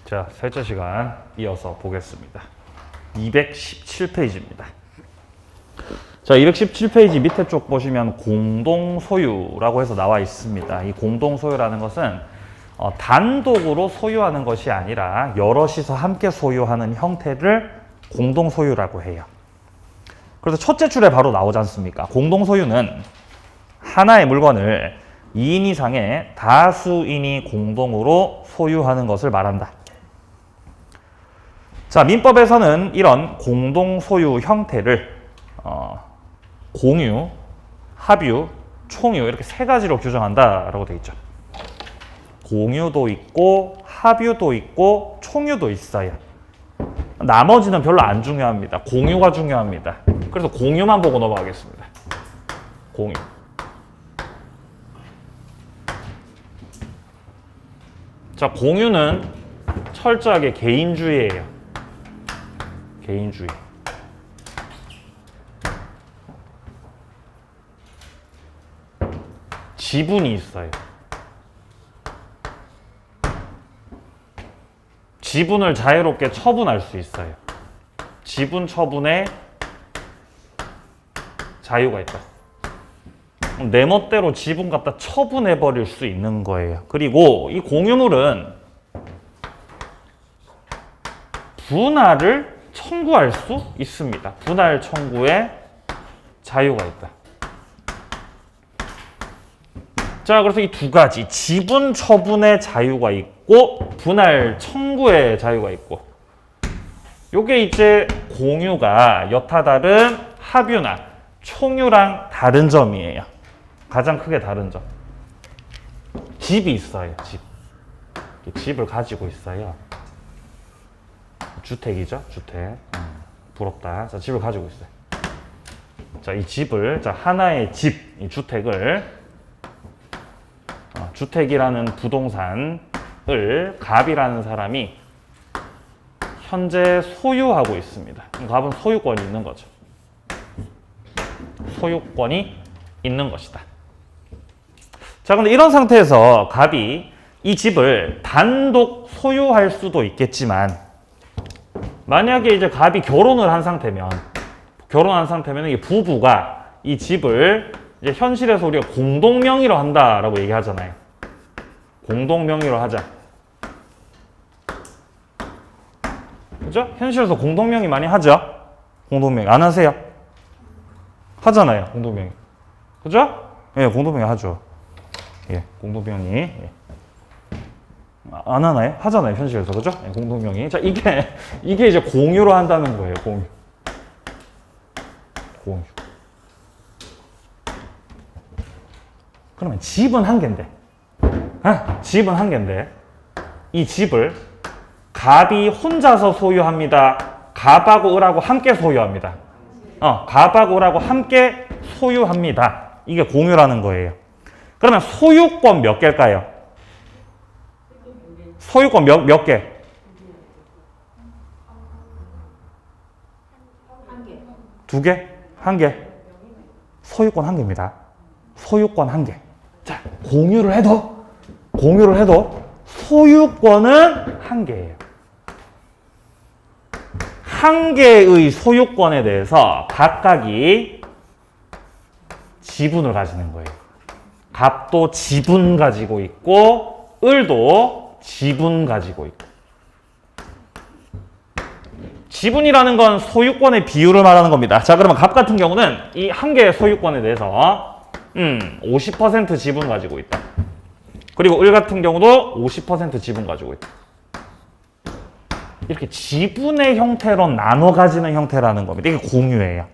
자, 셋째 시간 이어서 보겠습니다. 217페이지입니다. 자, 217페이지 밑에 쪽 보시면 공동소유라고 해서 나와 있습니다. 이 공동소유라는 것은 단독으로 소유하는 것이 아니라 여럿이서 함께 소유하는 형태를 공동소유라고 해요. 그래서 첫째 줄에 바로 나오지 않습니까? 공동소유는 하나의 물건을 2인 이상의 다수인이 공동으로 소유하는 것을 말한다. 자, 민법에서는 이런 공동소유 형태를 공유, 합유, 총유 이렇게 세 가지로 규정한다라고 되어 있죠. 공유도 있고 합유도 있고 총유도 있어요. 나머지는 별로 안 중요합니다. 공유가 중요합니다. 그래서 공유만 보고 넘어가겠습니다. 공유. 자, 공유는 철저하게 개인주의예요. 개인주의. 지분이 있어요. 지분을 자유롭게 처분할 수 있어요. 지분 처분에 자유가 있다. 내 멋대로 지분 갖다 처분해 버릴 수 있는 거예요. 그리고 이 공유물은 분할을 청구할 수 있습니다. 분할 청구에 자유가 있다. 자, 그래서 이 두 가지, 지분 처분의 자유가 있고 분할 청구의 자유가 있고, 요게 이제 공유가 여타 다른 합유나 총유랑 다른 점이에요. 가장 크게 다른 점. 집이 있어요. 집을 가지고 있어요. 주택이죠. 주택. 부럽다. 자, 집을 가지고 있어요. 자, 이 집을, 자, 하나의 집, 이 주택을, 주택이라는 부동산을 갑이라는 사람이 현재 소유하고 있습니다. 갑은 소유권이 있는 거죠. 소유권이 있는 것이다. 자, 근데 이런 상태에서 갑이 이 집을 단독 소유할 수도 있겠지만, 만약에 이제 갑이 결혼한 상태면 이 부부가 이 집을 이제 현실에서 우리가 공동명의로 한다라고 얘기하잖아요. 공동명의로 하자. 그죠? 현실에서 공동명의 많이 하죠? 공동명의. 안 하세요? 하잖아요. 공동명의. 그죠? 예, 공동명의 하죠. 예, 공동명의. 예. 안 하나요? 하잖아요. 현실에서. 그죠? 예, 공동명의. 자, 이게 이제 공유로 한다는 거예요. 공유. 그러면 집은 한 개인데, 집은 한 개인데, 이 집을 갑이 혼자서 소유합니다. 갑하고 을하고 함께 소유합니다. 갑하고 을하고 함께 소유합니다. 이게 공유라는 거예요. 그러면 소유권 몇 개일까요? 소유권 몇 개? 두 개? 한 개? 소유권 한 개입니다. 소유권 한 개. 자, 공유를 해도 소유권은 한 개예요. 한 개의 소유권에 대해서 각각이 지분을 가지는 거예요. 갑도 지분 가지고 있고 을도 지분 가지고 있고. 지분이라는 건 소유권의 비율을 말하는 겁니다. 자, 그러면 갑 같은 경우는 이 한 개의 소유권에 대해서 50% 지분 가지고 있다. 그리고 을 같은 경우도 50% 지분 가지고 있다. 이렇게 지분의 형태로 나눠 가지는 형태라는 겁니다. 이게 공유예요.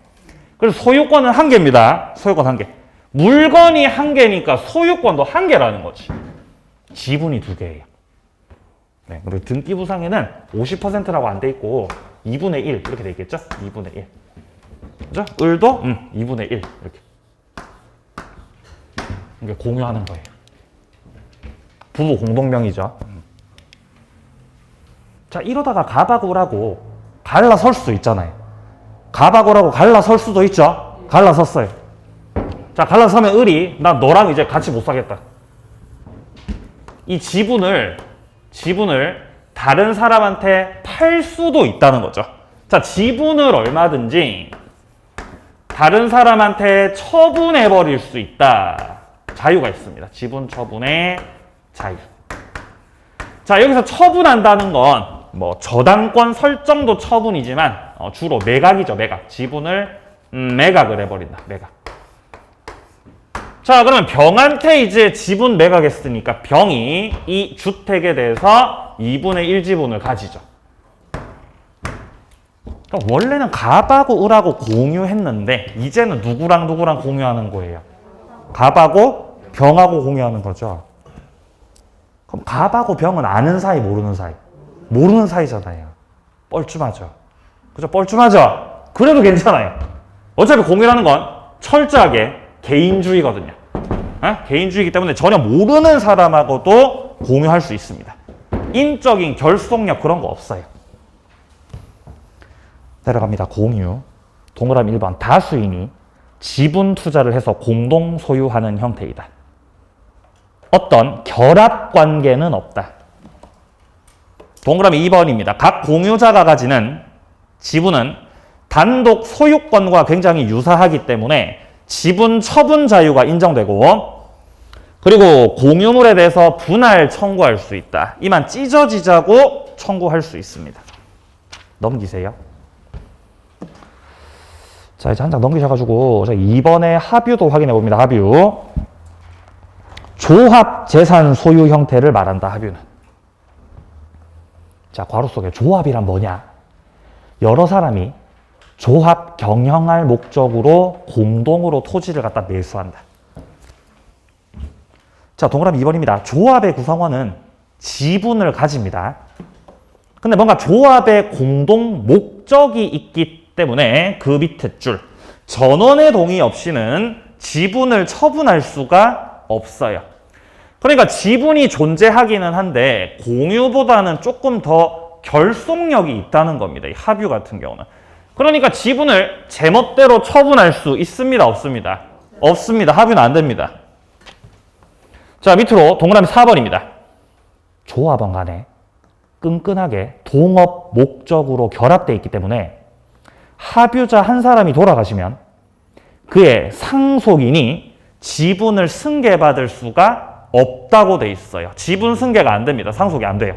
그래서 소유권은 한 개입니다. 소유권 한 개. 물건이 한 개니까 소유권도 한 개라는 거지. 지분이 두 개예요. 네, 그리고 등기부상에는 50%라고 안 돼 있고 2분의 1 이렇게 돼 있겠죠? 2분의 1. 그죠? 을도 2분의 1 이렇게. 이게 공유하는 거예요. 부부 공동명의죠. 자, 이러다가 갑하고 을하고 갈라설 수도 있잖아요. 갑하고 을하고 갈라설 수도 있죠. 갈라섰어요. 자, 갈라서면 을이 나 너랑 이제 같이 못 사겠다. 이 지분을 다른 사람한테 팔 수도 있다는 거죠. 자, 지분을 얼마든지 다른 사람한테 처분해 버릴 수 있다. 자유가 있습니다. 지분 처분의 자유. 자, 여기서 처분한다는 건 뭐 저당권 설정도 처분이지만 주로 매각이죠. 매각. 지분을 매각을 해버린다. 매각. 자, 그러면 병한테 이제 지분 매각했으니까 병이 이 주택에 대해서 2분의 1 지분을 가지죠. 그러니까 원래는 갑하고 을하고 공유했는데 이제는 누구랑 누구랑 공유하는 거예요? 갑하고 병하고 공유하는 거죠. 그럼 갑하고 병은 아는 사이, 모르는 사이? 모르는 사이잖아요. 뻘쭘하죠. 그죠? 뻘쭘하죠? 그래도 괜찮아요. 어차피 공유라는 건 철저하게 개인주의거든요. 개인주의이기 때문에 전혀 모르는 사람하고도 공유할 수 있습니다. 인적인 결속력 그런 거 없어요. 내려갑니다. 공유. 동그라미 1번. 다수인이 지분 투자를 해서 공동 소유하는 형태이다. 어떤 결합 관계는 없다. 동그라미 2번입니다. 각 공유자가 가지는 지분은 단독 소유권과 굉장히 유사하기 때문에 지분 처분 자유가 인정되고, 그리고 공유물에 대해서 분할 청구할 수 있다. 이만 찢어지자고 청구할 수 있습니다. 넘기세요. 자, 이제 한 장 넘기셔가지고 2번의 하뷰도 확인해 봅니다. 하뷰. 조합 재산 소유 형태를 말한다. 하뷰는. 자, 괄호 속에 조합이란 뭐냐? 여러 사람이 조합 경영할 목적으로 공동으로 토지를 갖다 매수한다. 자, 동그라미 2번입니다. 조합의 구성원은 지분을 가집니다. 근데 뭔가 조합의 공동 목적이 있기 때문에 그 밑에 줄 전원의 동의 없이는 지분을 처분할 수가 없어요. 그러니까 지분이 존재하기는 한데 공유보다는 조금 더 결속력이 있다는 겁니다. 이 하뷰 같은 경우는. 그러니까 지분을 제멋대로 처분할 수 있습니다, 없습니다? 없습니다. 하뷰는 안 됩니다. 자, 밑으로 동그라미 4번입니다. 조합원 간에 끈끈하게 동업 목적으로 결합되어 있기 때문에 하뷰자 한 사람이 돌아가시면 그의 상속인이 지분을 승계받을 수가 없다고 돼 있어요. 지분 승계가 안 됩니다. 상속이 안 돼요.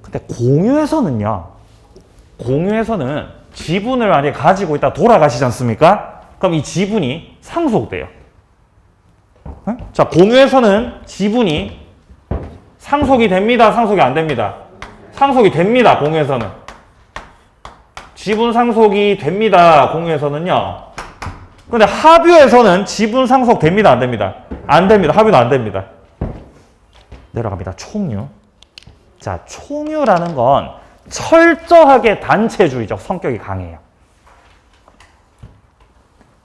근데 공유에서는요. 공유에서는 지분을 만약에 가지고 있다 돌아가시지 않습니까? 그럼 이 지분이 상속돼요. 네? 자, 공유에서는 지분이 상속이 됩니다. 상속이 안 됩니다. 상속이 됩니다. 공유에서는. 지분 상속이 됩니다. 공유에서는요. 근데 하뷰에서는 지분 상속 됩니다, 안 됩니다? 안 됩니다. 하뷰는 안 됩니다. 내려갑니다. 총유. 자, 총유라는 건 철저하게 단체주의적 성격이 강해요.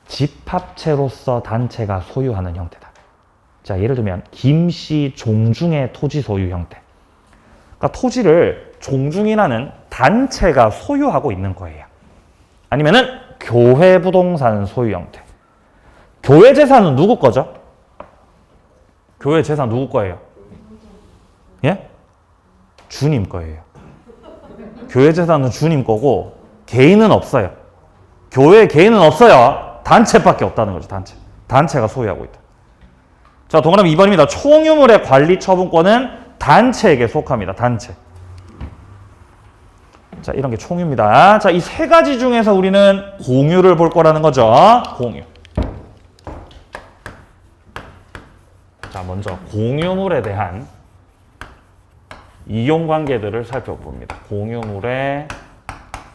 집합체로서 단체가 소유하는 형태다. 자, 예를 들면 김씨 종중의 토지 소유 형태. 그러니까 토지를 종중이라는 단체가 소유하고 있는 거예요. 아니면은 교회 부동산 소유 형태. 교회 재산은 누구 거죠? 교회 재산 누구 거예요? 예? 주님 거예요. 교회 재산은 주님 거고 개인은 없어요. 교회 개인은 없어요. 단체밖에 없다는 거죠. 단체. 단체가 소유하고 있다. 자, 동그라미 2번입니다. 총유물의 관리 처분권은 단체에게 속합니다. 단체. 자, 이런 게 총유입니다. 자, 이 세 가지 중에서 우리는 공유를 볼 거라는 거죠. 공유. 자, 먼저 공유물에 대한 이용관계들을 살펴봅니다. 공유물의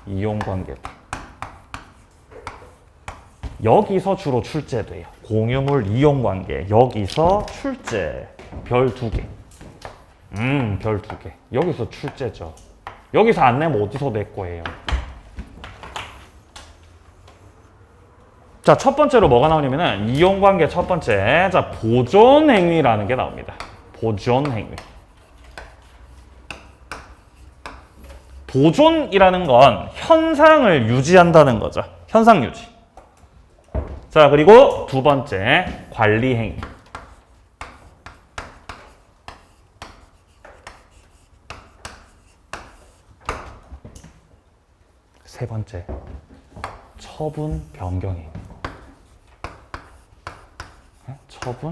이용관계들. 여기서 주로 출제돼요. 공유물 이용관계. 여기서 출제. 별 2개. 별 2개. 여기서 출제죠. 여기서 안 내면 어디서 낼 거예요? 자, 첫 번째로 뭐가 나오냐면은 이용관계 첫 번째. 자, 보존행위라는 게 나옵니다. 보존행위. 보존이라는 건 현상을 유지한다는 거죠. 현상 유지. 자, 그리고 두 번째 관리행위. 세 번째, 처분 변경이 있는 거. 처분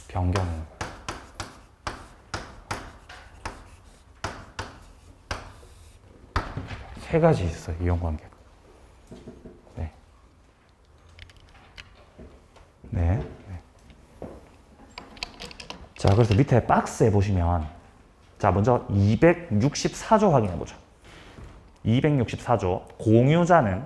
변경이 있는 거. 세 가지 있어요, 이용관계가. 네. 네. 자, 그래서 밑에 박스에 보시면, 자, 먼저 264조 확인해 보죠. 264조. 공유자는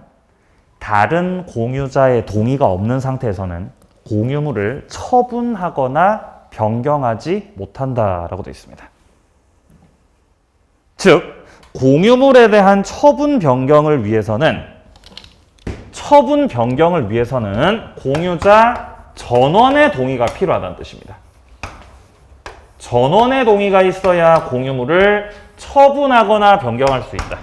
다른 공유자의 동의가 없는 상태에서는 공유물을 처분하거나 변경하지 못한다라고 되어 있습니다. 즉, 공유물에 대한 처분 변경을 위해서는 공유자 전원의 동의가 필요하다는 뜻입니다. 전원의 동의가 있어야 공유물을 처분하거나 변경할 수 있다.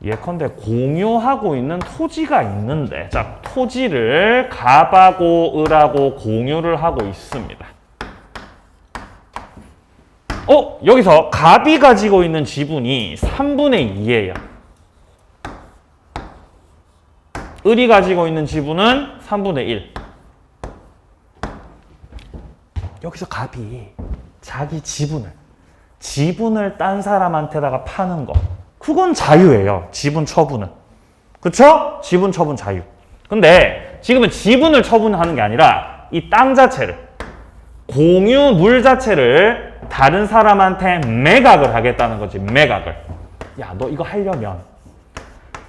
예컨대 공유하고 있는 토지가 있는데, 자, 토지를 갑하고 을하고 공유를 하고 있습니다. 여기서 갑이 가지고 있는 지분이 3분의 2예요. 을이 가지고 있는 지분은 3분의 1. 여기서 갑이 자기 지분을 딴 사람한테다가 파는 거, 그건 자유예요. 지분 처분은. 그쵸? 지분 처분 자유. 근데 지금은 지분을 처분하는 게 아니라 이 땅 자체를, 공유물 자체를 다른 사람한테 매각을 하겠다는 거지. 매각을. 야, 너 이거 하려면,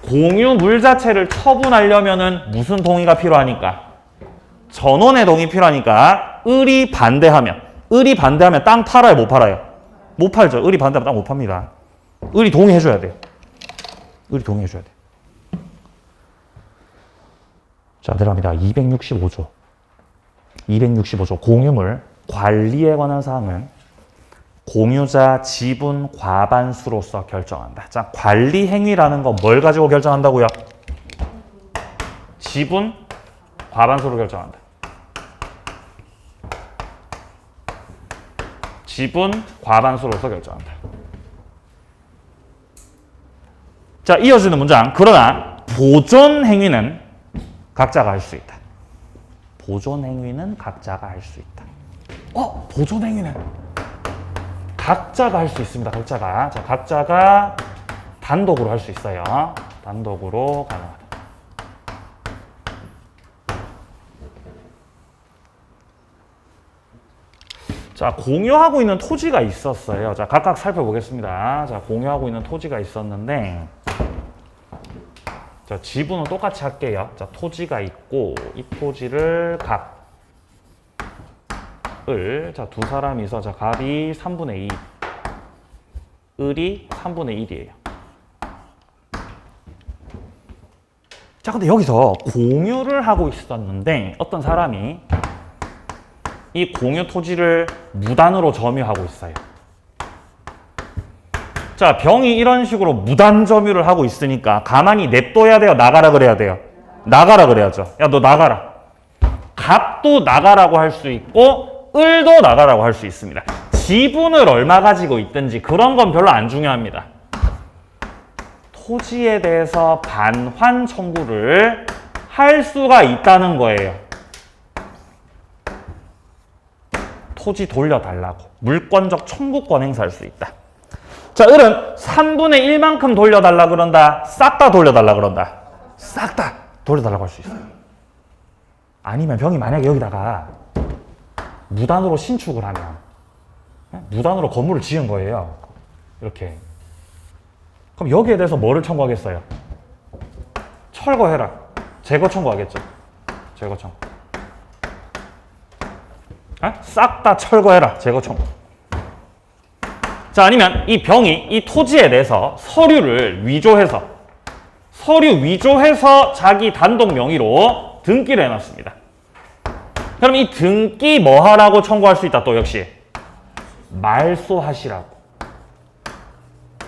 공유물 자체를 처분하려면은 무슨 동의가 필요하니까? 전원의 동의 필요하니까 을이 반대하면 땅 팔아요, 못 팔아요? 못 팔죠. 을이 반대하면 땅 못 팝니다. 을이 동의해줘야 돼요. 을이 동의해줘야 돼요. 자, 들어갑니다. 265조. 공유물 관리에 관한 사항은 공유자 지분 과반수로서 결정한다. 자, 관리 행위라는 거 뭘 가지고 결정한다고요? 지분 과반수로 결정한다. 지분 과반수로서 결정한다. 자, 이어지는 문장. 그러나 보존 행위는 각자가 할 수 있다. 보존 행위는 각자가 할 수 있다. 보존 행위는 각자가 할 수 있습니다. 각자가 단독으로 할 수 있어요. 단독으로 가능하다. 자, 공유하고 있는 토지가 있었어요. 자, 각각 살펴보겠습니다. 자, 공유하고 있는 토지가 있었는데, 자, 지분은 똑같이 할게요. 자, 토지가 있고, 이 토지를 자, 두 사람이서, 자, 갑이 3분의 2, 을이 3분의 1이에요. 자, 근데 여기서 공유를 하고 있었는데, 어떤 사람이 이 공유 토지를 무단으로 점유하고 있어요. 자, 병이 이런 식으로 무단 점유를 하고 있으니까 가만히 냅둬야 돼요? 나가라 그래야 돼요? 나가라 그래야죠. 야, 너 나가라. 갑도 나가라고 할 수 있고, 을도 나가라고 할 수 있습니다. 지분을 얼마 가지고 있든지 그런 건 별로 안 중요합니다. 토지에 대해서 반환 청구를 할 수가 있다는 거예요. 토지 돌려달라고. 물권적 청구권 행사할 수 있다. 자, 을은 3분의 1만큼 돌려달라 그런다. 싹 다 돌려달라 그런다. 싹 다 돌려달라고 할 수 있어요. 아니면 병이 만약에 여기다가 무단으로 신축을 하면, 무단으로 건물을 지은 거예요. 이렇게. 그럼 여기에 대해서 뭐를 청구하겠어요? 철거해라. 제거 청구하겠죠. 제거 청구. 싹 다 철거해라. 제거 청구. 자, 아니면 이 병이 이 토지에 대해서 서류 위조해서 자기 단독 명의로 등기를 해놨습니다. 그럼 이 등기 뭐 하라고 청구할 수 있다? 또 역시 말소하시라고.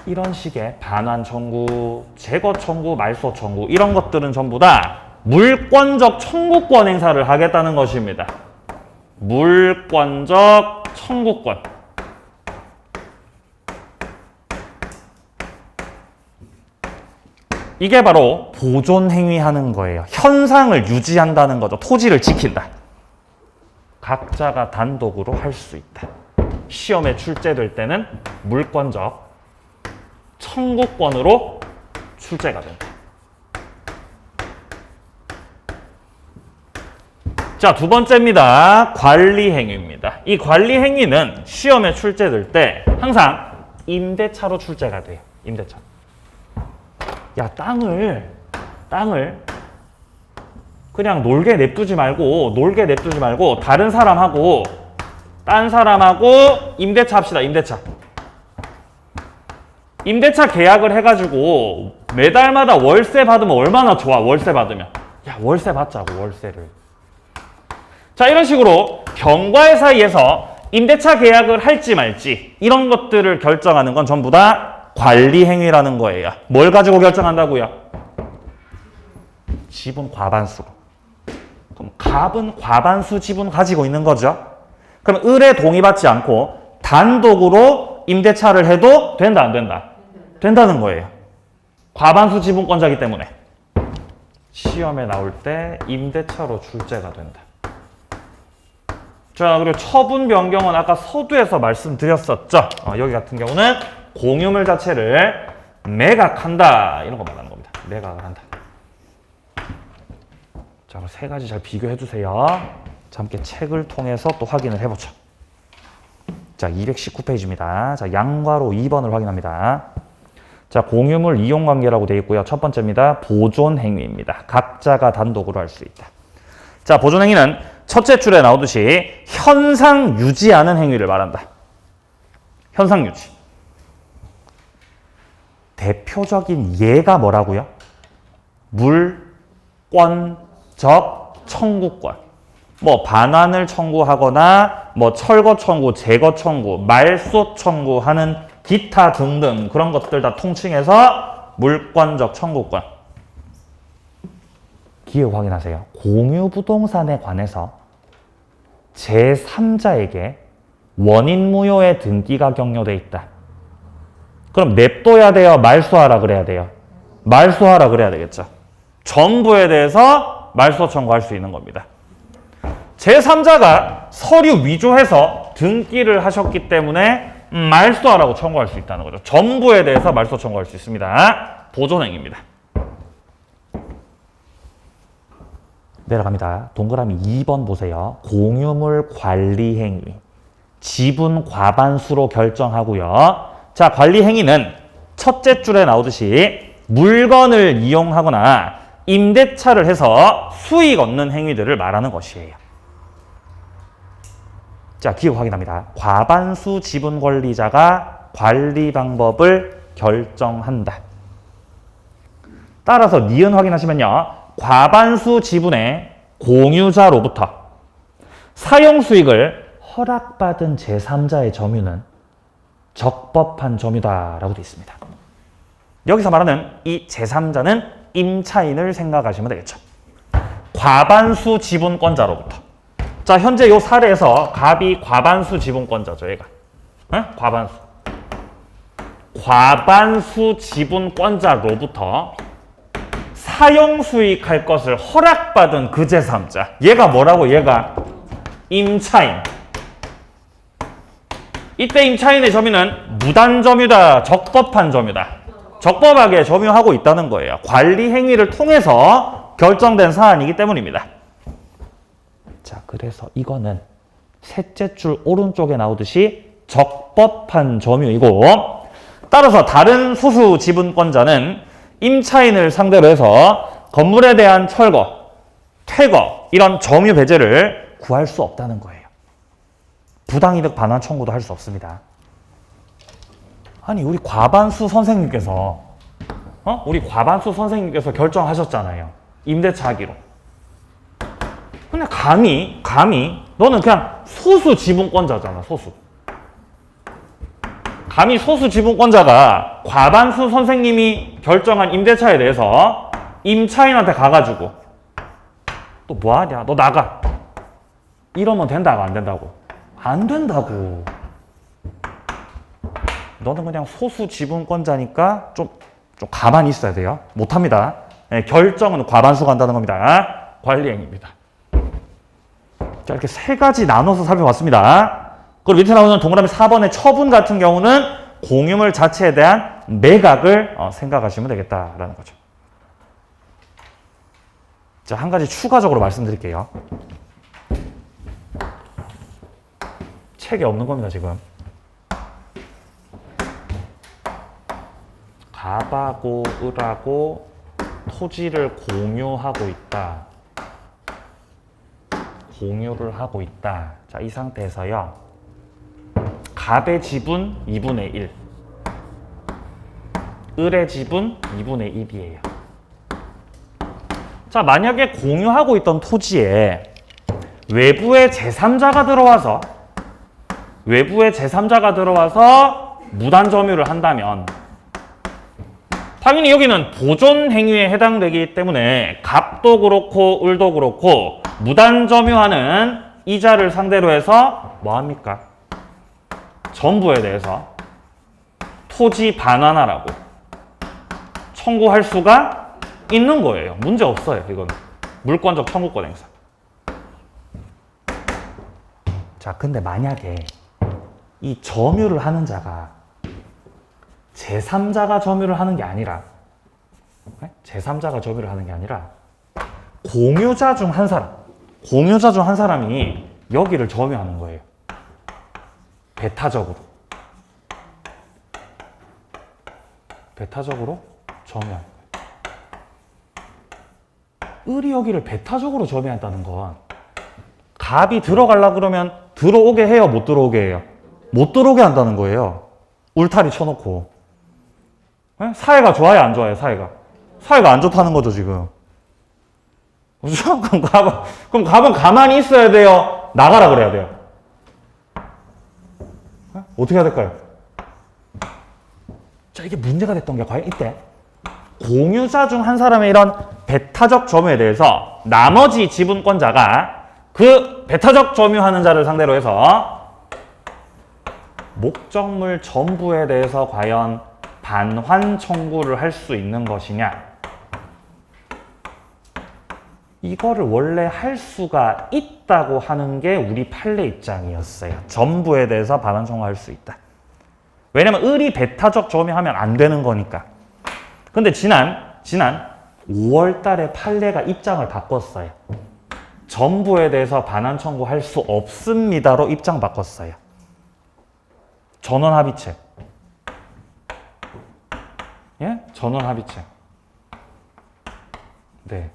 이런 식의 반환 청구, 제거 청구, 말소 청구, 이런 것들은 전부 다 물권적 청구권 행사를 하겠다는 것입니다. 물권적 청구권. 이게 바로 보존 행위하는 거예요. 현상을 유지한다는 거죠. 토지를 지킨다. 각자가 단독으로 할 수 있다. 시험에 출제될 때는 물권적 청구권으로 출제가 된다. 자, 두 번째입니다. 관리 행위입니다. 이 관리 행위는 시험에 출제될 때 항상 임대차로 출제가 돼요. 임대차. 야, 땅을 그냥 놀게 냅두지 말고 다른 사람하고 딴 사람하고 임대차 합시다. 임대차 계약을 해가지고 매달마다 월세 받으면 얼마나 좋아. 월세 받으면 야, 월세 받자고. 월세를. 자, 이런 식으로 경과의 사이에서 임대차 계약을 할지 말지 이런 것들을 결정하는 건 전부 다 관리 행위라는 거예요. 뭘 가지고 결정한다고요? 지분 과반수로. 그럼 갑은 과반수 지분 가지고 있는 거죠. 그럼 을에 동의받지 않고 단독으로 임대차를 해도 된다, 안 된다? 된다는 거예요. 과반수 지분권자이기 때문에. 시험에 나올 때 임대차로 출제가 된다. 자, 그리고 처분 변경은 아까 서두에서 말씀드렸었죠. 여기 같은 경우는 공유물 자체를 매각한다. 이런 거 말하는 겁니다. 매각을 한다. 자, 세 가지 잘 비교해 주세요. 자, 함께 책을 통해서 또 확인을 해보죠. 자, 219페이지입니다. 자, 양괄호 2번을 확인합니다. 자, 공유물 이용관계라고 되어 있고요. 첫 번째입니다. 보존 행위입니다. 각자가 단독으로 할 수 있다. 자, 보존 행위는 첫째 줄에 나오듯이 현상 유지하는 행위를 말한다. 현상 유지. 대표적인 예가 뭐라고요? 물권, 청구권. 뭐 반환을 청구하거나 뭐 철거 청구, 제거 청구, 말소 청구하는 기타 등등 그런 것들 다 통칭해서 물권적 청구권. 기억 확인하세요. 공유 부동산에 관해서 제3자에게 원인 무효의 등기가 격려돼 있다. 그럼 냅둬야 돼요? 말소하라 그래야 돼요? 말소하라 그래야 되겠죠. 전부에 대해서 말소 청구할 수 있는 겁니다. 제3자가 서류 위조해서 등기를 하셨기 때문에 말소하라고 청구할 수 있다는 거죠. 전부에 대해서 말소 청구할 수 있습니다. 보존행위입니다. 내려갑니다. 동그라미 2번 보세요. 공유물 관리 행위. 지분 과반수로 결정하고요. 자, 관리 행위는 첫째 줄에 나오듯이 물건을 이용하거나 임대차를 해서 수익 얻는 행위들을 말하는 것이에요. 자, 기억 확인합니다. 과반수 지분 권리자가 관리 방법을 결정한다. 따라서 니은 확인하시면요. 과반수 지분의 공유자로부터 사용 수익을 허락받은 제3자의 점유는 적법한 점유다라고 되어 있습니다. 여기서 말하는 이 제3자는 임차인을 생각하시면 되겠죠. 과반수 지분권자로부터. 자, 현재 이 사례에서 갑이 과반수 지분권자죠, 얘가. 과반수. 과반수 지분권자로부터 사용 수익할 것을 허락받은 그 제3자. 얘가 뭐라고? 얘가 임차인. 이때 임차인의 점유는 무단 점유다, 적법한 점유다. 적법하게 점유하고 있다는 거예요. 관리 행위를 통해서 결정된 사안이기 때문입니다. 자, 그래서 이거는 셋째 줄 오른쪽에 나오듯이 적법한 점유이고, 따라서 다른 소수 지분권자는 임차인을 상대로 해서 건물에 대한 철거, 퇴거 이런 점유 배제를 구할 수 없다는 거예요. 부당이득 반환 청구도 할 수 없습니다. 아니, 우리 과반수 선생님께서 결정하셨잖아요. 임대차 하기로. 근데 감히 너는 그냥 소수 지분권자잖아, 소수. 감히 소수 지분권자가 과반수 선생님이 결정한 임대차에 대해서 임차인한테 가가지고 또 뭐하냐? 너 나가. 이러면 된다고 안 된다고? 안 된다고. 너는 그냥 소수 지분권자니까 좀 좀 가만히 있어야 돼요. 못합니다. 네, 결정은 과반수가 한다는 겁니다. 관리행위입니다. 자, 이렇게 세 가지 나눠서 살펴봤습니다. 그리고 밑에 나오는 동그라미 4번의 처분 같은 경우는 공유물 자체에 대한 매각을 생각하시면 되겠다라는 거죠. 자, 한 가지 추가적으로 말씀드릴게요. 책에 없는 겁니다, 지금. 갑하고 을하고 토지를 공유하고 있다. 공유를 하고 있다. 자, 이 상태에서요. 갑의 지분 2분의 1. 을의 지분 2분의 1이에요. 자, 만약에 공유하고 있던 토지에 외부의 제3자가 들어와서 무단 점유를 한다면 당연히 여기는 보존 행위에 해당되기 때문에 갑도 그렇고 을도 그렇고 무단 점유하는 이자를 상대로 해서 뭐 합니까? 전부에 대해서 토지 반환하라고 청구할 수가 있는 거예요. 문제 없어요. 이건 물권적 청구권 행사. 자, 근데 만약에 이 점유를 하는 자가 제3자가 점유를 하는 게 아니라 제3자가 점유를 하는 게 아니라 공유자 중 한 사람이 여기를 점유하는 거예요. 배타적으로 점유하는 거예요. 을이 여기를 배타적으로 점유한다는 건 갑이 들어가려고 그러면 들어오게 해요? 못 들어오게 해요? 못 들어오게 한다는 거예요. 울타리 쳐놓고. 사회가 좋아요? 안 좋아요? 사회가 안 좋다는 거죠, 지금. 그렇죠? 그럼 갑은 가만히 있어야 돼요? 나가라 그래야 돼요? 어떻게 해야 될까요? 자, 이게 문제가 됐던 게 과연 이때 공유자 중 한 사람의 이런 배타적 점유에 대해서 나머지 지분권자가 그 배타적 점유하는 자를 상대로 해서 목적물 전부에 대해서 과연 반환 청구를 할 수 있는 것이냐, 이거를 원래 할 수가 있다고 하는 게 우리 판례 입장이었어요. 전부에 대해서 반환 청구할 수 있다. 왜냐면 을이 배타적 점유하면 안 되는 거니까. 근데 지난 5월 달에 판례가 입장을 바꿨어요. 전부에 대해서 반환 청구할 수 없습니다로 입장 바꿨어요. 전원 합의체. 예? 전원 합의체. 네.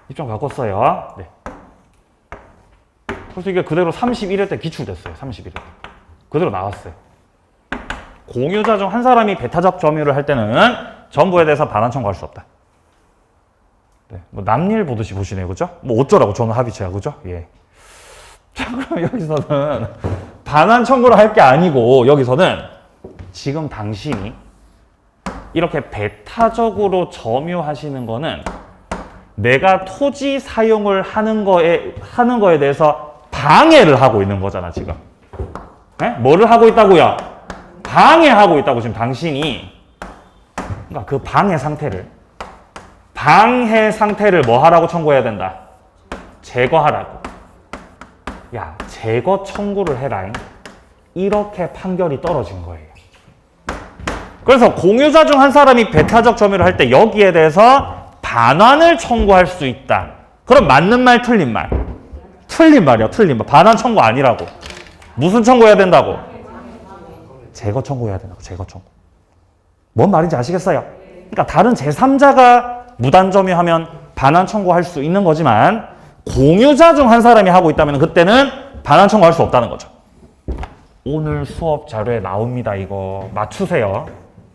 입장 바꿨어요. 네. 그래서 이게 그대로 31회 때 기출됐어요. 31회 때. 그대로 나왔어요. 공유자 중 한 사람이 배타적 점유를 할 때는 전부에 대해서 반환 청구할 수 없다. 네. 뭐 남일 보듯이 보시네요. 그죠? 뭐 어쩌라고 전원 합의체야. 그죠? 예. 자, 그럼 여기서는 반환 청구를 할 게 아니고 여기서는 지금 당신이 이렇게 배타적으로 점유하시는 거는 내가 토지 사용을 하는 거에 대해서 방해를 하고 있는 거잖아, 지금. 네? 뭐를 하고 있다고요? 방해하고 있다고, 지금 당신이. 그러니까 그 방해 상태를 뭐 하라고 청구해야 된다? 제거하라고. 야, 제거 청구를 해라. 이렇게 판결이 떨어진 거예요. 그래서 공유자 중 한 사람이 배타적 점유를 할 때 여기에 대해서 반환을 청구할 수 있다. 그럼 맞는 말, 틀린 말? 틀린 말이야, 틀린 말. 반환 청구 아니라고. 무슨 청구해야 된다고? 제거 청구해야 된다고, 제거 청구. 뭔 말인지 아시겠어요? 그러니까 다른 제3자가 무단 점유하면 반환 청구할 수 있는 거지만 공유자 중 한 사람이 하고 있다면 그때는 반환 청구할 수 없다는 거죠. 오늘 수업 자료에 나옵니다. 이거 맞추세요.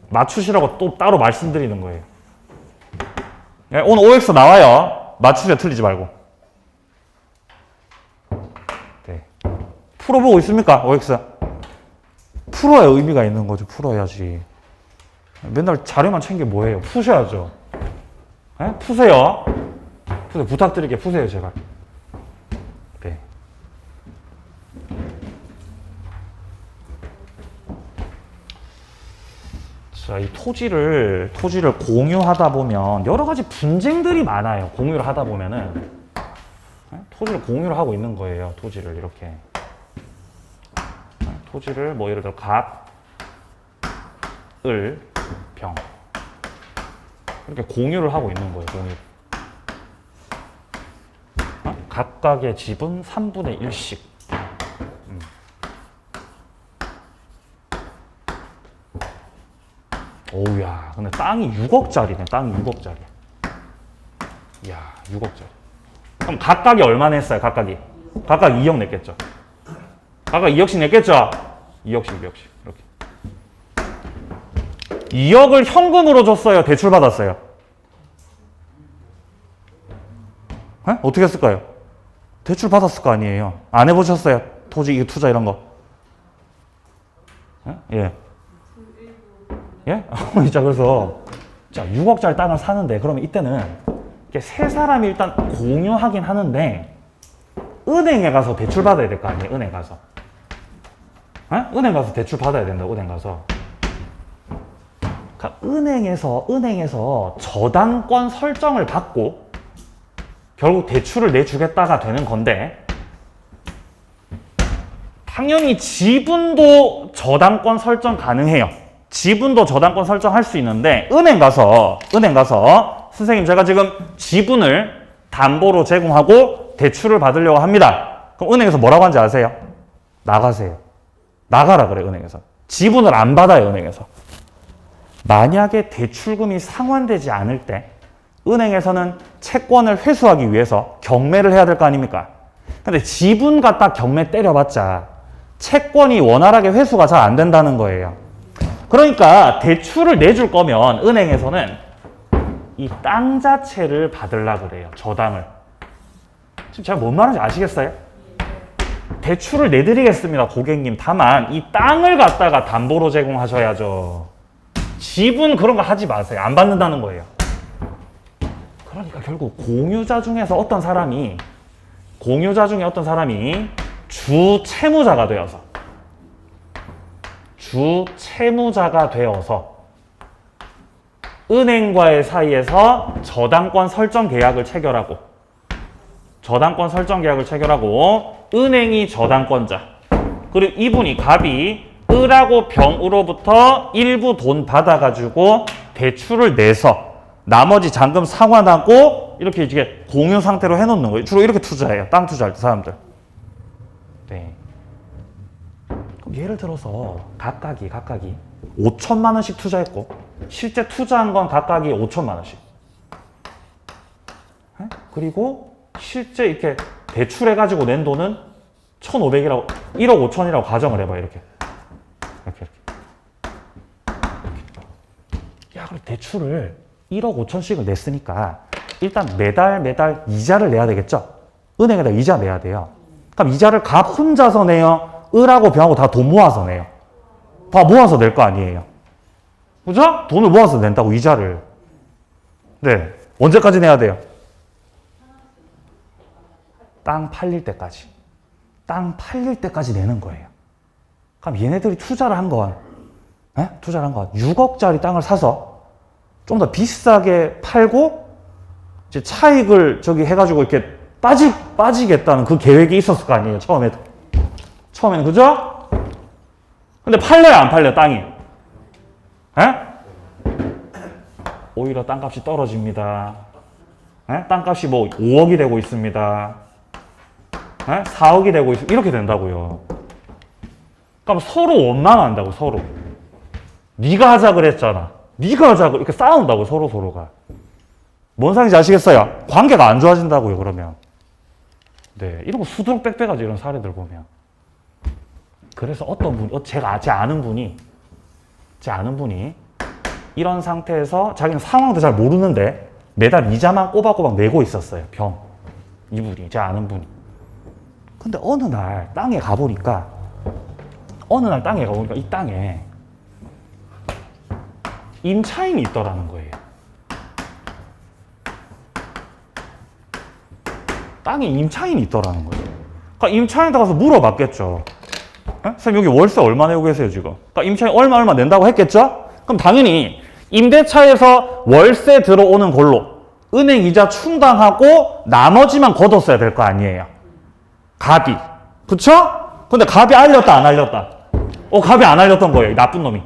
맞추시라고 또 따로 말씀드리는 거예요. 네, 오늘 OX 나와요. 맞추세요. 틀리지 말고. 네. 풀어보고 있습니까? OX. 풀어야 의미가 있는 거죠. 풀어야지. 맨날 자료만 챙겨 뭐예요? 푸셔야죠. 네? 푸세요. 푸세요. 부탁드릴게요. 푸세요, 제발. 네. 자, 이 토지를 공유하다 보면 여러 가지 분쟁들이 많아요. 공유를 하다 보면은 토지를 공유를 하고 있는 거예요. 토지를 이렇게 토지를 뭐 예를 들어 갑, 을, 병 이렇게 공유를 하고 있는 거예요. 공유. 각각의 집은 3분의 1씩. 오우야, 근데 땅이 6억짜리네. 땅이 6억짜리. 이야, 6억짜리. 그럼 각각이 얼마 냈어요? 각각 2억 냈겠죠? 각각 2억씩 냈겠죠? 2억씩 이렇게. 2억을 현금으로 줬어요? 대출 받았어요? 에? 어떻게 했을까요? 대출 받았을 거 아니에요? 안 해보셨어요? 토지 투자 이런 거? 에? 예. 예? 자, 그래서, 자, 6억짜리 땅을 사는데, 그러면 이때는, 이렇게 세 사람이 일단 공유하긴 하는데, 은행에 가서 대출 받아야 될 거 아니에요? 은행 가서. 에? 은행 가서 대출 받아야 된다, 은행 가서. 그러니까 은행에서 저당권 설정을 받고, 결국 대출을 내주겠다가 되는 건데, 당연히 지분도 저당권 설정 가능해요. 지분도 저당권 설정할 수 있는데 은행 가서 선생님 제가 지금 지분을 담보로 제공하고 대출을 받으려고 합니다. 그럼 은행에서 뭐라고 하는지 아세요? 나가세요. 나가라 그래 은행에서. 지분을 안 받아요 은행에서. 만약에 대출금이 상환되지 않을 때 은행에서는 채권을 회수하기 위해서 경매를 해야 될 거 아닙니까? 근데 지분 갖다 경매 때려봤자 채권이 원활하게 회수가 잘 안 된다는 거예요. 그러니까 대출을 내줄 거면 은행에서는 이 땅 자체를 받으려고 그래요. 저당을. 지금 제가 뭔 말인지 아시겠어요? 대출을 내드리겠습니다. 고객님. 다만 이 땅을 갖다가 담보로 제공하셔야죠. 지분 그런 거 하지 마세요. 안 받는다는 거예요. 그러니까 결국 공유자 중에 어떤 사람이 주 채무자가 되어서 은행과의 사이에서 저당권 설정 계약을 체결하고 은행이 저당권자 그리고 이분이 갑이 을하고 병으로부터 일부 돈 받아가지고 대출을 내서 나머지 잔금 상환하고 이렇게 이제 공유 상태로 해놓는 거예요. 주로 이렇게 투자해요. 땅 투자할 때 사람들. 네. 그럼 예를 들어서 각각이 5천만 원씩 투자했고 실제 투자한 건 각각이 5천만 원씩. 네? 그리고 실제 이렇게 대출해가지고 낸 돈은 1,500이라고 1억 5천이라고 가정을 해봐요. 이렇게. 야, 그럼 대출을 1억 5천씩을 냈으니까 일단 매달 이자를 내야 되겠죠? 은행에다 이자 내야 돼요. 그럼 이자를 갑 혼자서 내요? 을하고 병하고 다 돈 모아서 내요? 다 모아서 낼 거 아니에요? 그죠? 돈을 모아서 낸다고 이자를. 네. 언제까지 내야 돼요? 땅 팔릴 때까지. 땅 팔릴 때까지 내는 거예요. 그럼 얘네들이 투자를 한 건 6억짜리 땅을 사서 좀 더 비싸게 팔고 이제 차익을 해가지고 이렇게 빠지겠다는 그 계획이 있었을 거 아니에요, 처음에는, 그죠? 근데 팔려요, 안 팔려, 땅이? 오히려 땅값이 떨어집니다. 땅값이 뭐 5억이 되고 있습니다. 4억이 되고 이렇게 된다고요. 그럼 서로 원망한다고, 서로. 네가 하자 그랬잖아. 네가 하자고 이렇게 싸운다고 서로가. 뭔 상인지 아시겠어요? 관계가 안 좋아진다고요, 그러면. 네, 이런 거 수두룩 빽빽하죠, 이런 사례들 보면. 그래서 제 아는 분이 이런 상태에서 자기는 상황도 잘 모르는데 매달 이자만 꼬박꼬박 내고 있었어요, 이분이, 제 아는 분이. 근데 어느 날 땅에 가보니까 이 땅에 임차인이 있더라는 거예요. 땅에 임차인이 있더라는 거예요. 그러니까 임차인한테 가서 물어봤겠죠. 선생님 여기 월세 얼마 내고 계세요 지금? 그러니까 임차인 얼마 낸다고 했겠죠? 그럼 당연히 임대차에서 월세 들어오는 걸로 은행 이자 충당하고 나머지만 걷었어야 될 거 아니에요. 갑이. 그쵸? 근데 갑이 알렸다 안 알렸다? 갑이 안 알렸던 거예요. 이 나쁜 놈이.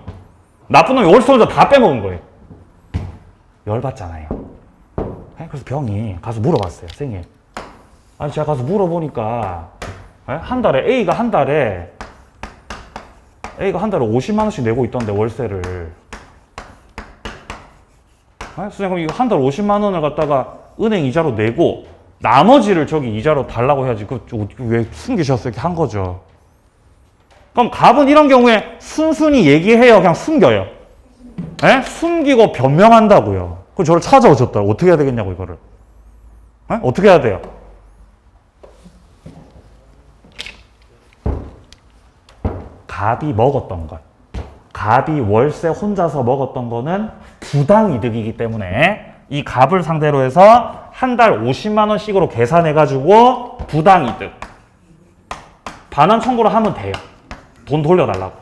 나쁜 놈이 월세 혼자 다 빼먹은 거예요. 열받잖아요. 그래서 병이 가서 물어봤어요. 선생님. 아니 제가 가서 물어보니까 한 달에 A가 한 달에 50만 원씩 내고 있던데 월세를. 선생님 이거 한 달 50만 원을 갖다가 은행 이자로 내고 나머지를 저기 이자로 달라고 해야지. 왜 숨기셨어요? 이렇게 한 거죠. 그럼 갑은 이런 경우에 순순히 얘기해요? 그냥 숨겨요? 숨기고 변명한다고요. 그럼 저를 찾아오셨더라고요. 어떻게 해야 되겠냐고 이거를. 어떻게 해야 돼요? 갑이 먹었던 것. 갑이 월세 혼자서 먹었던 거는 부당이득이기 때문에 이 갑을 상대로 해서 한 달 50만 원씩으로 계산해가지고 부당이득 반환 청구를 하면 돼요. 돈 돌려달라고.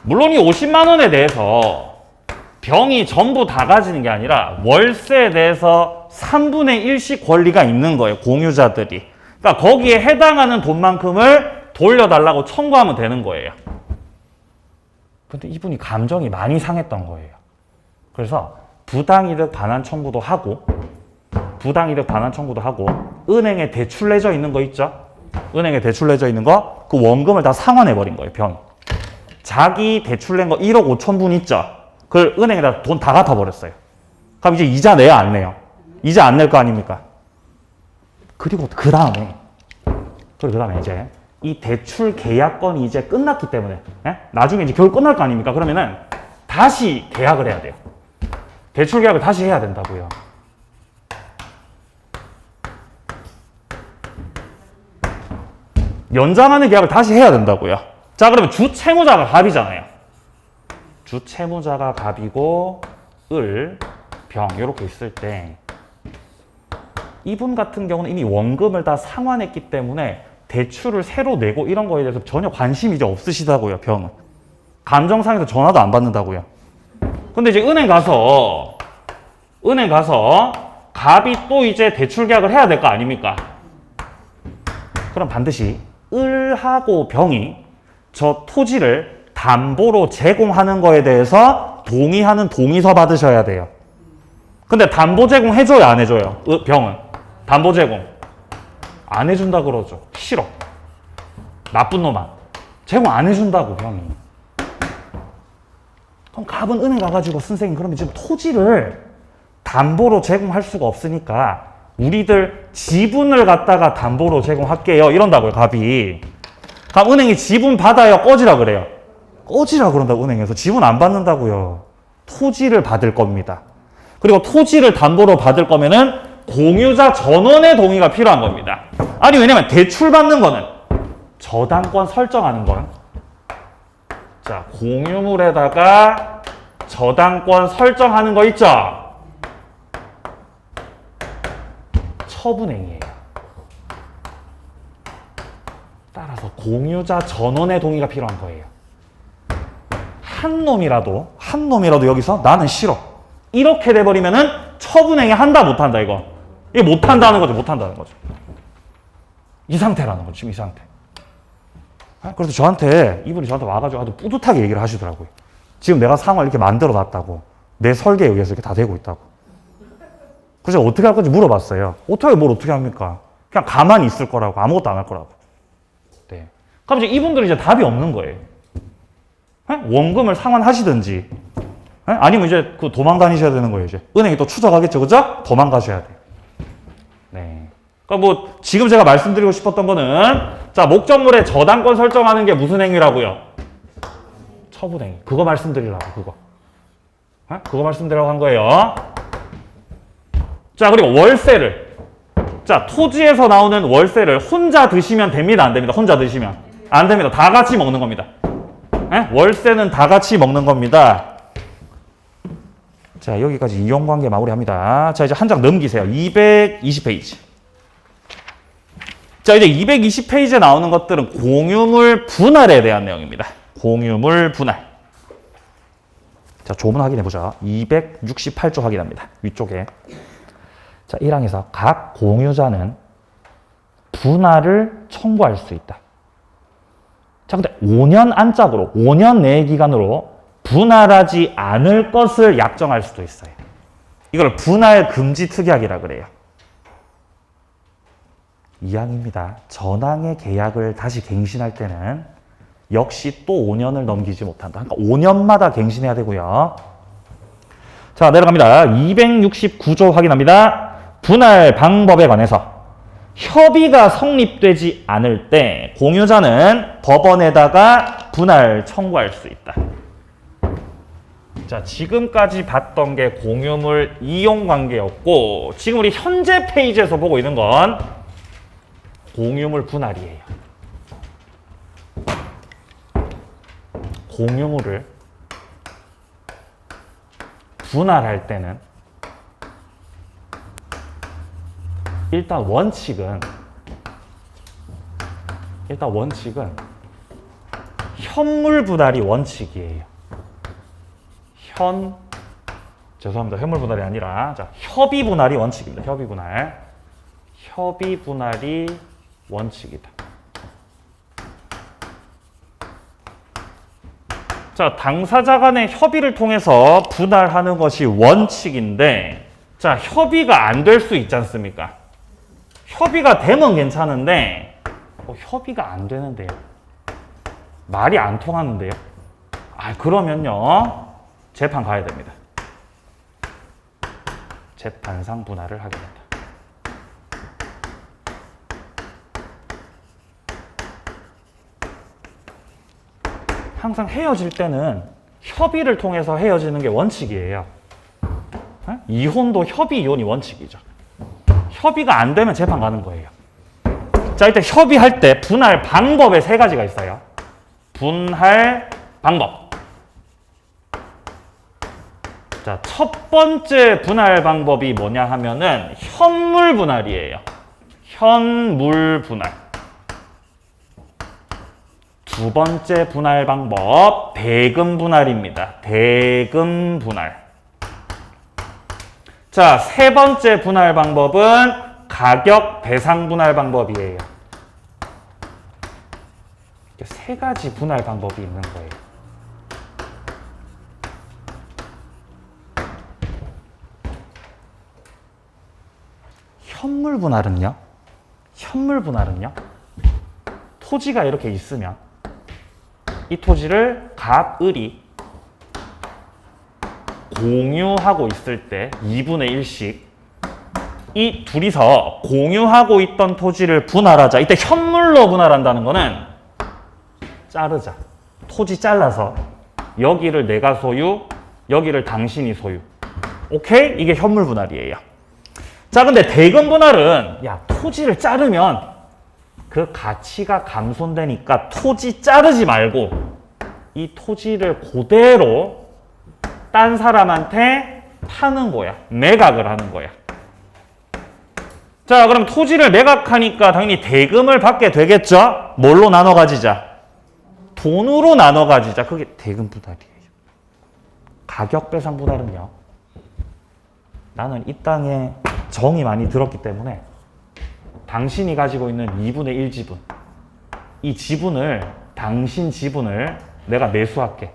물론 이 50만 원에 대해서 병이 전부 다 가지는 게 아니라 월세에 대해서 3분의 1씩 권리가 있는 거예요. 공유자들이. 그러니까 거기에 해당하는 돈만큼을 돌려달라고 청구하면 되는 거예요. 근데 이분이 감정이 많이 상했던 거예요. 그래서 부당이득 반환 청구도 하고 은행에 대출 내져 있는 거 있죠? 은행에 대출 내져 있는 거 그 원금을 다 상환해 버린 거예요. 병이. 자기 대출 낸 거 1억 5천 분 있죠? 그걸 은행에다 돈 다 갚아 버렸어요. 그럼 이제 이자 내야 안 내요? 이자 안 낼 거 아닙니까? 그리고 그 다음에 이제 이 대출 계약건이 이제 끝났기 때문에 나중에 이제 겨울 끝날 거 아닙니까? 그러면은 다시 계약을 해야 돼요. 대출 계약을 다시 해야 된다고요. 연장하는 계약을 다시 해야 된다고요. 자, 그러면 주채무자가 갑이잖아요. 주채무자가 갑이고 을, 병 이렇게 있을 때 이분 같은 경우는 이미 원금을 다 상환했기 때문에 대출을 새로 내고 이런 거에 대해서 전혀 관심이 이제 없으시다고요. 병은. 감정상에서 전화도 안 받는다고요. 근데 이제 은행 가서 갑이 또 이제 대출 계약을 해야 될 거 아닙니까? 그럼 반드시 을하고 병이 저 토지를 담보로 제공하는 거에 대해서 동의하는 동의서 받으셔야 돼요. 근데 담보 제공 해줘요, 안 해줘요? 병은. 담보 제공. 안 해준다 그러죠. 싫어. 나쁜 놈아. 제공 안 해준다고, 병이. 그럼 갑은 은행 가가지고 선생님 그러면 지금 토지를 담보로 제공할 수가 없으니까 우리들 지분을 갖다가 담보로 제공할게요. 이런다고요, 갑이. 그럼 은행이 지분 받아요? 꺼지라 그래요? 꺼지라 그런다고, 은행에서. 지분 안 받는다고요. 토지를 받을 겁니다. 그리고 토지를 담보로 받을 거면은 공유자 전원의 동의가 필요한 겁니다. 아니, 왜냐면 대출 받는 거는 저당권 설정하는 건 자, 공유물에다가 저당권 설정하는 거 있죠? 처분행위예요. 따라서 공유자 전원의 동의가 필요한 거예요. 한 놈이라도 여기서 나는 싫어. 이렇게 돼버리면은 처분행위 한다 못한다 이거. 이게 못한다는 거죠. 못한다는 거죠. 이 상태라는 거죠. 지금 이 상태. 그래서 이분이 저한테 와가지고 아주 뿌듯하게 얘기를 하시더라고요. 지금 내가 상황을 이렇게 만들어 놨다고. 내 설계에 의해서 이렇게 다 되고 있다고. 그래서 어떻게 할 건지 물어봤어요. 어떻게 합니까? 그냥 가만히 있을 거라고. 아무것도 안 할 거라고. 네. 그럼 이제 이분들은 이제 답이 없는 거예요. 원금을 상환하시든지, 아니면 이제 그 도망 다니셔야 되는 거예요, 이제. 은행이 또 추적하겠죠, 그죠? 도망가셔야 돼요. 네. 그러니까 뭐, 지금 제가 말씀드리고 싶었던 거는, 자, 목적물에 저당권 설정하는 게 무슨 행위라고요? 처분행위. 그거 말씀드리려고, 그거. 그거 말씀드리려고 한 거예요. 자, 그리고 월세를. 자, 토지에서 나오는 월세를 혼자 드시면 됩니다, 안 됩니다? 혼자 드시면. 안 됩니다. 다 같이 먹는 겁니다. 월세는 다 같이 먹는 겁니다. 자, 여기까지 이용관계 마무리합니다. 자, 이제 한 장 넘기세요. 220페이지. 자, 자, 이제 220페이지에 나오는 것들은 공유물 분할에 대한 내용입니다. 공유물 분할. 자, 조문 확인해보자. 268조 확인합니다. 위쪽에. 자, 1항에서 각 공유자는 분할을 청구할 수 있다. 자, 근데 5년 안짝으로, 5년 내의 기간으로 분할하지 않을 것을 약정할 수도 있어요. 이걸 분할 금지 특약이라 그래요. 2항입니다. 전항의 계약을 다시 갱신할 때는 역시 또 5년을 넘기지 못한다. 그러니까 5년마다 갱신해야 되고요. 자, 내려갑니다. 269조 확인합니다. 분할 방법에 관해서 협의가 성립되지 않을 때 공유자는 법원에다가 분할 청구할 수 있다. 자, 지금까지 봤던 게 공유물 이용관계였고 지금 우리 현재 페이지에서 보고 있는 건 공유물 분할이에요. 공유물을 분할할 때는 일단 원칙은 현물 분할이 원칙이에요. 죄송합니다. 현물 분할이 아니라 자, 협의 분할이 원칙입니다. 협의 분할이 원칙이다. 자, 당사자 간의 협의를 통해서 분할하는 것이 원칙인데 자, 협의가 안 될 수 있지 않습니까? 협의가 되면 괜찮은데 협의가 안 되는데요. 말이 안 통하는데요. 그러면요. 재판 가야 됩니다. 재판상 분할을 하게 된다. 항상 헤어질 때는 협의를 통해서 헤어지는 게 원칙이에요. 이혼도 협의 이혼이 원칙이죠. 협의가 안 되면 재판 가는 거예요. 자, 일단 협의할 때 분할 방법에 3가지가 있어요. 분할 방법. 자, 첫 번째 분할 방법이 뭐냐 하면은 현물 분할이에요. 현물 분할. 두 번째 분할 방법 대금 분할입니다. 대금 분할. 자, 세 번째 분할 방법은 가격 배상 분할 방법이에요. 이렇게 3가지 분할 방법이 있는 거예요. 현물 분할은요? 토지가 이렇게 있으면 이 토지를 갑을이 공유하고 있을 때 2분의 1씩 이 둘이서 공유하고 있던 토지를 분할하자. 이때 현물로 분할한다는 거는 자르자. 토지 잘라서 여기를 내가 소유, 여기를 당신이 소유. 오케이? 이게 현물 분할이에요. 자, 근데 대금 분할은 토지를 자르면 그 가치가 감손되니까 토지 자르지 말고 이 토지를 그대로 딴 사람한테 파는 거야. 매각을 하는 거야. 자, 그럼 토지를 매각하니까 당연히 대금을 받게 되겠죠? 뭘로 나눠 가지자? 돈으로 나눠 가지자. 그게 대금 분할이에요. 가격 배상 분할은요. 나는 이 땅에 정이 많이 들었기 때문에 당신이 가지고 있는 2분의 1 지분, 이 지분을, 당신 지분을 내가 매수할게.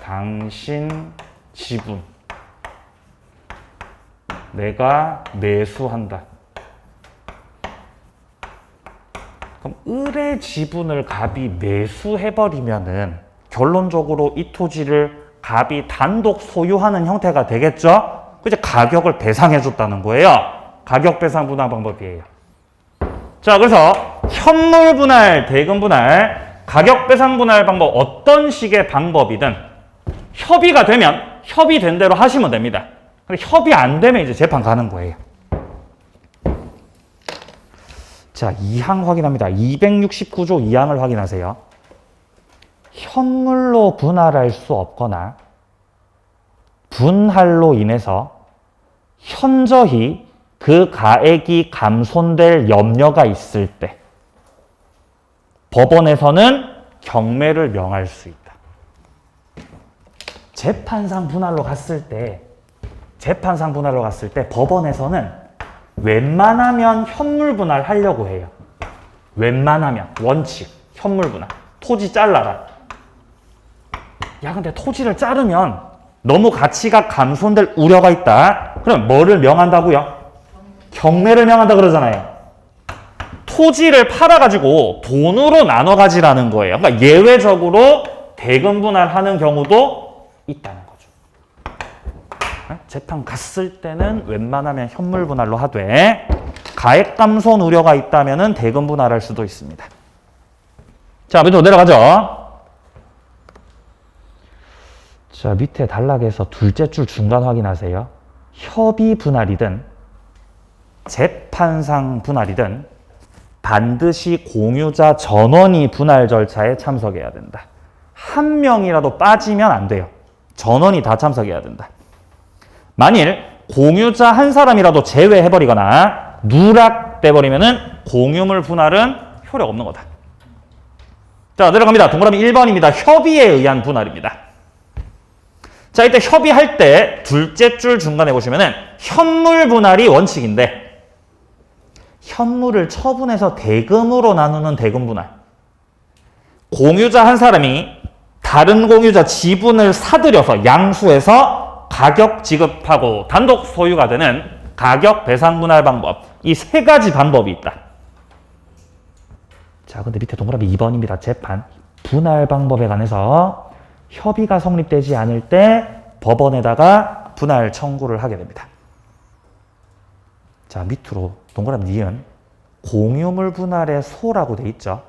당신 지분 내가 매수한다. 그럼 을의 지분을 갑이 매수해버리면은 결론적으로 이 토지를 갑이 단독 소유하는 형태가 되겠죠? 이제 가격을 배상해줬다는 거예요. 가격 배상 분할 방법이에요. 자, 그래서 현물 분할, 대금 분할, 가격 배상 분할 방법 어떤 식의 방법이든 협의가 되면 협의된 대로 하시면 됩니다. 근데 협의 안 되면 이제 재판 가는 거예요. 자, 2항 확인합니다. 269조 2항을 확인하세요. 현물로 분할할 수 없거나 분할로 인해서 현저히 그 가액이 감손될 염려가 있을 때 법원에서는 경매를 명할 수 있다. 재판상 분할로 갔을 때 법원에서는 웬만하면 현물 분할하려고 해요. 웬만하면 원칙 현물 분할. 토지 잘라라. 야, 근데 토지를 자르면 너무 가치가 감손될 우려가 있다. 그럼 뭐를 명한다고요? 경매를 명한다 그러잖아요. 토지를 팔아가지고 돈으로 나눠 가지라는 거예요. 그러니까 예외적으로 대금 분할하는 경우도 있다는 거죠. 재판 갔을 때는 웬만하면 현물 분할로 하되 가액 감손 우려가 있다면 대금 분할할 수도 있습니다. 자, 밑으로 내려가죠. 자, 밑에 단락에서 둘째 줄 중간 확인하세요. 협의 분할이든 재판상 분할이든 반드시 공유자 전원이 분할 절차에 참석해야 된다. 한 명이라도 빠지면 안 돼요. 전원이 다 참석해야 된다. 만일 공유자 한 사람이라도 제외해버리거나 누락돼버리면은 공유물 분할은 효력 없는 거다. 자, 내려갑니다. 동그라미 1번입니다. 협의에 의한 분할입니다. 자, 이때 협의할 때 둘째 줄 중간에 보시면은 현물 분할이 원칙인데 현물을 처분해서 대금으로 나누는 대금 분할. 공유자 한 사람이 다른 공유자 지분을 사들여서 양수해서 가격 지급하고 단독 소유가 되는 가격 배상 분할 방법. 이 세 가지 방법이 있다. 자, 근데 밑에 동그라미 2번입니다. 재판. 분할 방법에 관해서 협의가 성립되지 않을 때 법원에다가 분할 청구를 하게 됩니다. 자, 밑으로 동그라미 니은 공유물 분할의 소라고 돼 있죠.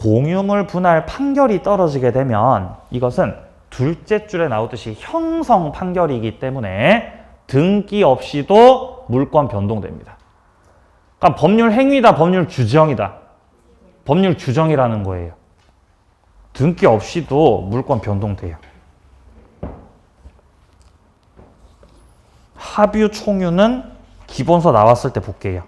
공유물 분할 판결이 떨어지게 되면 이것은 둘째 줄에 나오듯이 형성 판결이기 때문에 등기 없이도 물권 변동됩니다. 그러니까 법률 행위다, 법률 규정이다. 법률 규정이라는 거예요. 등기 없이도 물권 변동돼요. 합유 총유는 기본서 나왔을 때 볼게요.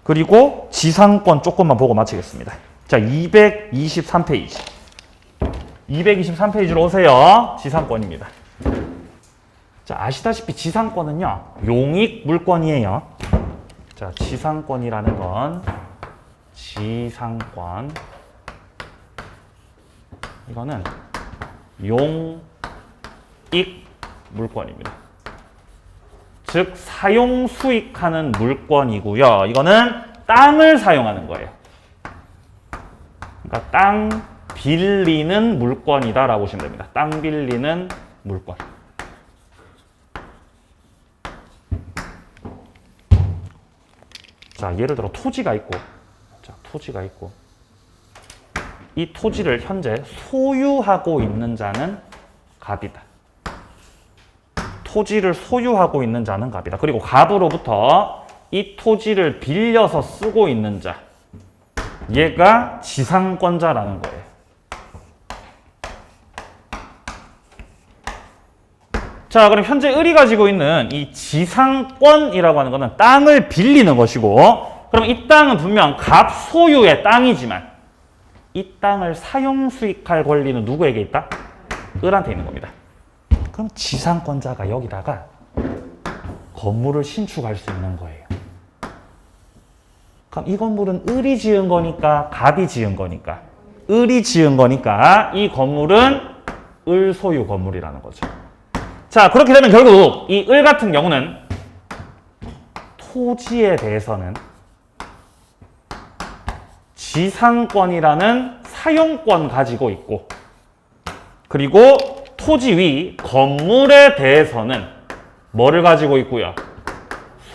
그리고 지상권 조금만 보고 마치겠습니다. 자, 223페이지. 223페이지로 오세요. 지상권입니다. 자, 아시다시피 지상권은요, 용익 물권이에요. 자, 지상권이라는 건 지상권. 이거는 용익 물권입니다. 즉 사용 수익하는 물권이고요. 이거는 땅을 사용하는 거예요. 그러니까 땅 빌리는 물권이다라고 보시면 됩니다. 땅 빌리는 물권. 자, 예를 들어 토지가 있고, 이 토지를 현재 소유하고 있는 자는 갑이다. 토지를 소유하고 있는 자는 갑이다. 그리고 갑으로부터 이 토지를 빌려서 쓰고 있는 자, 얘가 지상권자라는 거예요. 자, 그럼 현재 을이 가지고 있는 이 지상권이라고 하는 것은 땅을 빌리는 것이고, 그럼 이 땅은 분명 갑 소유의 땅이지만 이 땅을 사용 수익할 권리는 누구에게 있다? 을한테 있는 겁니다. 그럼 지상권자가 여기다가 건물을 신축할 수 있는 거예요. 그럼 이 건물은 을이 지은 거니까 갑이 지은 거니까, 을이 지은 거니까 이 건물은 을 소유 건물이라는 거죠. 자, 그렇게 되면 결국 이 을 같은 경우는 토지에 대해서는 지상권이라는 사용권 가지고 있고, 그리고 토지 위 건물에 대해서는 뭐를 가지고 있고요?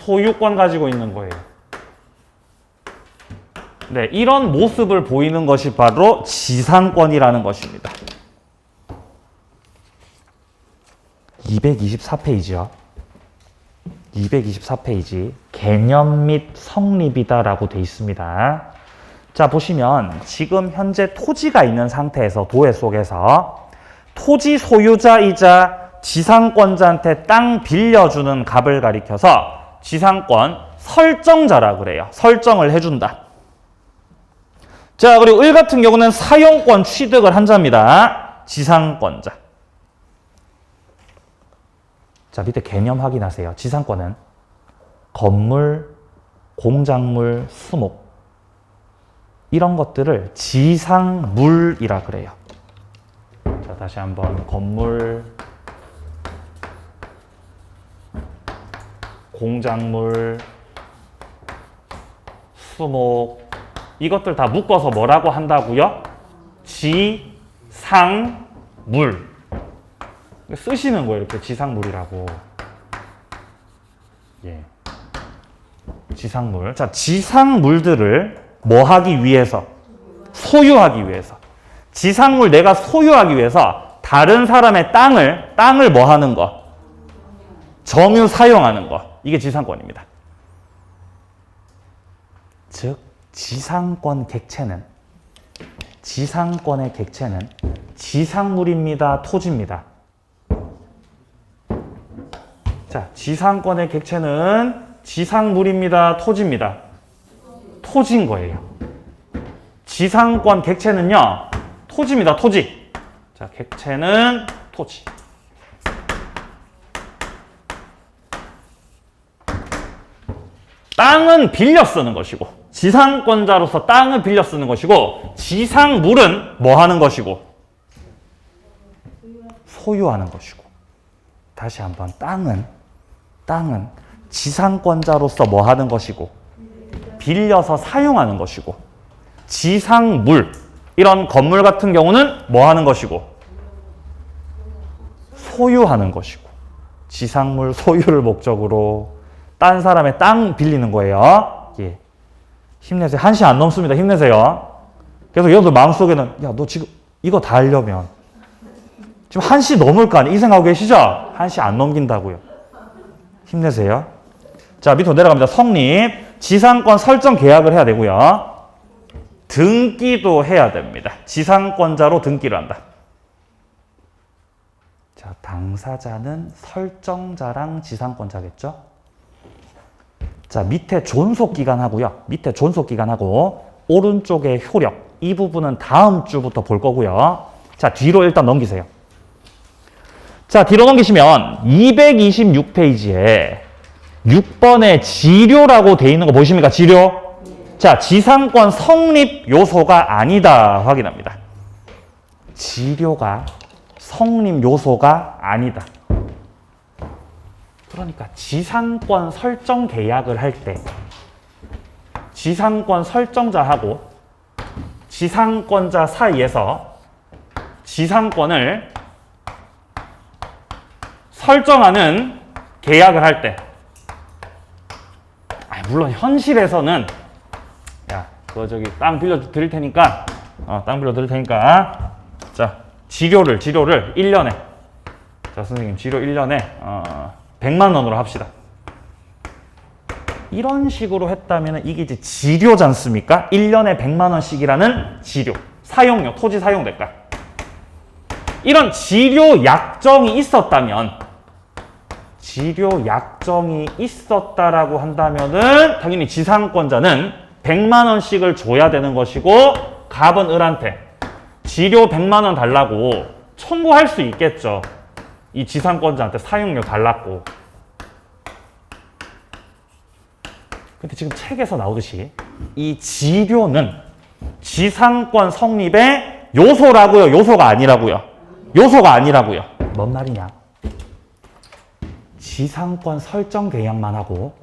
소유권 가지고 있는 거예요. 네, 이런 모습을 보이는 것이 바로 지상권이라는 것입니다. 224페이지요. 224페이지. 개념 및 성립이다라고 돼 있습니다. 자, 보시면 지금 현재 토지가 있는 상태에서 도해 속에서 토지 소유자이자 지상권자한테 땅 빌려주는 갑을 가리켜서 지상권 설정자라 그래요. 설정을 해준다. 자, 그리고 을 같은 경우는 사용권 취득을 한 자입니다. 지상권자. 자, 밑에 개념 확인하세요. 지상권은 건물, 공작물, 수목 이런 것들을 지상물이라 그래요. 자, 다시 한번 건물, 공작물, 수목 이것들 다 묶어서 뭐라고 한다고요? 지상물. 쓰시는 거예요. 이렇게 지상물이라고. 예. 지상물. 자, 지상물들을 뭐 하기 위해서? 소유하기 위해서. 지상물 내가 소유하기 위해서 다른 사람의 땅을 뭐 하는 거? 점유 사용하는 거. 이게 지상권입니다. 즉, 지상권의 객체는 지상물입니다. 토지입니다. 자, 지상권의 객체는 지상물입니다. 토지입니다. 토지인 거예요. 지상권 객체는요, 토지입니다. 토지. 자, 객체는 토지. 땅은 빌려 쓰는 것이고, 지상권자로서 땅을 빌려 쓰는 것이고, 지상물은 뭐 하는 것이고? 소유하는 것이고. 다시 한번, 땅은 지상권자로서 뭐 하는 것이고? 빌려서 사용하는 것이고, 지상물, 이런 건물 같은 경우는 뭐 하는 것이고? 소유하는 것이고. 지상물 소유를 목적으로 딴 사람의 땅 빌리는 거예요. 예. 힘내세요. 1시 안 넘습니다. 힘내세요. 그래서 여러분들 마음속에는 야, 너 지금 이거 다 하려면 지금 1시 넘을 거 아니에요? 이 생각하고 계시죠? 1시 안 넘긴다고요. 힘내세요. 자, 밑으로 내려갑니다. 성립. 지상권 설정 계약을 해야 되고요. 등기도 해야 됩니다. 지상권자로 등기를 한다. 자, 당사자는 설정자랑 지상권자겠죠? 자, 밑에 존속기간하고요. 밑에 존속기간하고 오른쪽에 효력. 이 부분은 다음 주부터 볼 거고요. 자, 뒤로 일단 넘기세요. 자, 뒤로 넘기시면 226페이지에 6번에 지료라고 돼 있는 거 보이십니까? 지료. 자, 지상권 성립 요소가 아니다 확인합니다. 지료가 성립 요소가 아니다. 그러니까 지상권 설정 계약을 할 때 지상권 설정자하고 지상권자 사이에서 지상권을 설정하는 계약을 할 때, 물론 현실에서는 야, 그거 저기 땅 빌려 드릴 테니까 자, 지료를 1년에 자, 선생님 지료 1년에 100만 원으로 합시다. 이런 식으로 했다면 이게 이제 지료지 않습니까? 1년에 100만 원씩이라는 지료, 사용료, 토지 사용 대가. 이런 지료 약정이 있었다라고 한다면은 당연히 지상권자는 100만 원씩을 줘야 되는 것이고, 갑은 을한테 지료 100만 원 달라고 청구할 수 있겠죠. 이 지상권자한테 사용료 달라고. 근데 지금 책에서 나오듯이 이 지료는 지상권 성립의 요소라고요? 요소가 아니라고요? 요소가 아니라고요. 뭔 말이냐? 지상권 설정 계약만 하고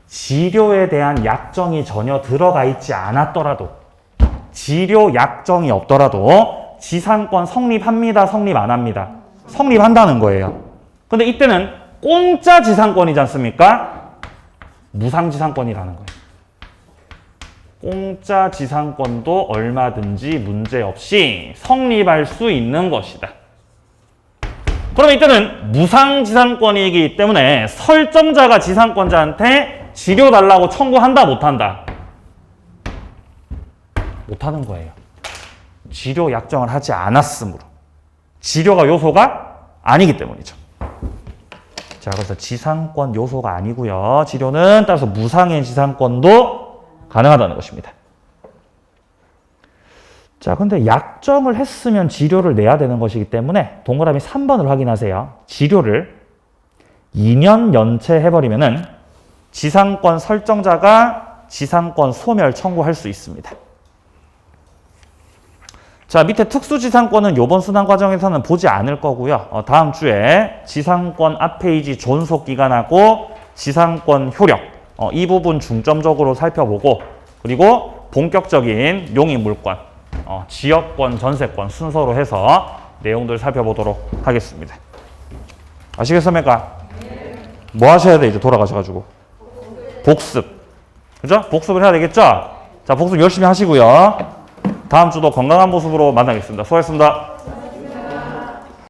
지료에 대한 약정이 전혀 들어가 있지 않았더라도, 지료 약정이 없더라도 지상권 성립합니다, 성립 안 합니다? 성립한다는 거예요. 근데 이때는 공짜 지상권이지 않습니까? 무상지상권이라는 거예요. 공짜 지상권도 얼마든지 문제없이 성립할 수 있는 것이다. 그러면 이때는 무상지상권이기 때문에 설정자가 지상권자한테 지료 달라고 청구한다, 못한다? 못하는 거예요. 지료 약정을 하지 않았으므로. 지료가 요소가 아니기 때문이죠. 자, 그래서 지상권 요소가 아니고요. 치료는 따라서 무상의 지상권도 가능하다는 것입니다. 자, 근데 약정을 했으면 지료를 내야 되는 것이기 때문에 동그라미 3번을 확인하세요. 지료를 2년 연체해버리면은 지상권 설정자가 지상권 소멸 청구할 수 있습니다. 자, 밑에 특수지상권은 이번 순환 과정에서는 보지 않을 거고요. 다음 주에 지상권 앞페이지 존속기간하고 지상권 효력 이 부분 중점적으로 살펴보고 그리고 본격적인 용익물권, 지역권, 전세권 순서로 해서 내용들 살펴보도록 하겠습니다. 아시겠습니까? 뭐 하셔야 돼? 이제 돌아가셔가지고 복습. 그죠? 복습을 해야 되겠죠? 자, 복습 열심히 하시고요. 다음 주도 건강한 모습으로 만나겠습니다. 수고하셨습니다.